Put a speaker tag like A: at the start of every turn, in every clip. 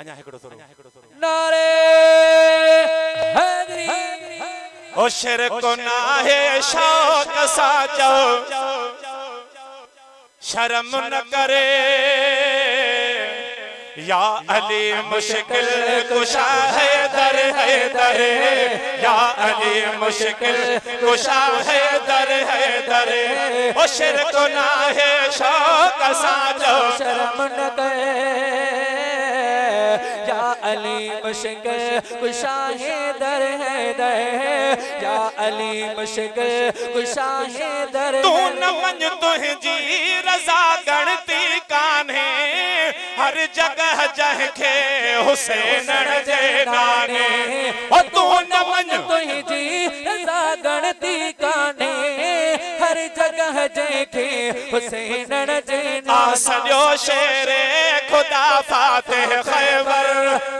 A: अञा हिकिड़ो थोरो
B: नारे हैदरी
A: ओ शिरक नाहे शौक सा चओ शर्म न करे या अली मुश्किल कुशा है दर या अली मुश्किल कुशा है दर ओ शिरक नाहे शौक सा चओ
B: शर्म न करे या अली मुश्किल कुशा है दर या अली मुश्किल कुशा है दर
A: तू न मन तुझी रजा गणती कान्हे हर जगह जंहिंखे हुसैन जे नाने ओ तू न मन
B: तुझी रजा गणती कान्हे हर जगह जंहिंखे हुसैन जे नाने
A: सॼो शेर खुदा फातिह खैबर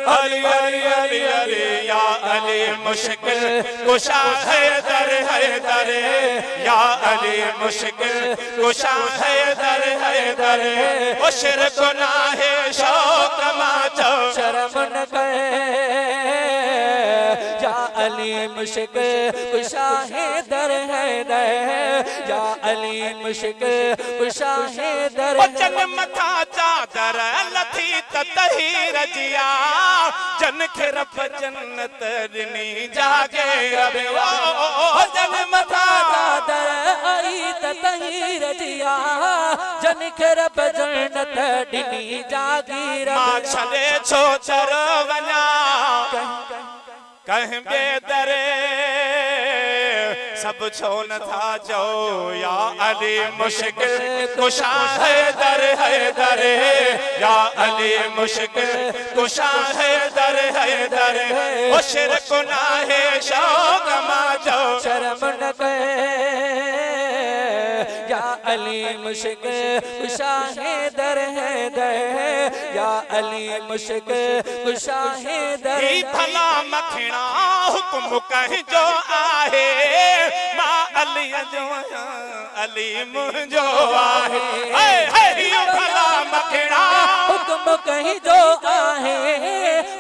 A: अली अली अली अली या अली मुश्किल कुशा है दर या अली मुश्किल कुशा है दर ओ शिरक नाहे शौक माचो
B: शर्म न करे या अली मुश्किल कुशा है दर या अली मुश्किल कुशा है दर
A: जन मथा चादर लथी तही रजिया जन खे रब जन्नत ॾिनी जागे रबे
B: जन मथा चादर आई तही रजिया जन खे रब जन्नत ॾिनी जागी
A: मां छॾे छो चर वञा कहीं बेदरे सब छो न था चो या अली मुश्किल कुशा है दर या अली मुश्किल कुशा है दर ओ शिरक नाहे शौक माचो
B: शर्म न करे या अली मुश्किल कुशा है दर या अली मुश्किल कुशा है दर
A: भला मखिणा हुक्म कहीं जो आहे मां अली जो अली मुंहिंजो आहे भला मखिणा
B: हुक्म कहीं जो आहे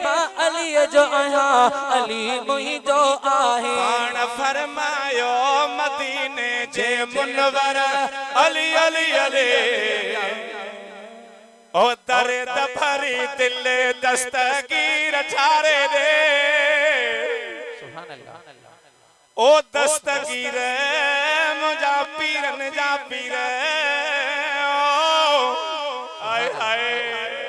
B: मां अली जो आहियां अली मुंहिंजो आहे
A: पाण फरमायो मदीने जे मुनवर अली अली अली ओ दर्द भरी दिल दस्तगीर छारे दे ओ दस्तगीर मुझा पीरन जा पीर आय हाय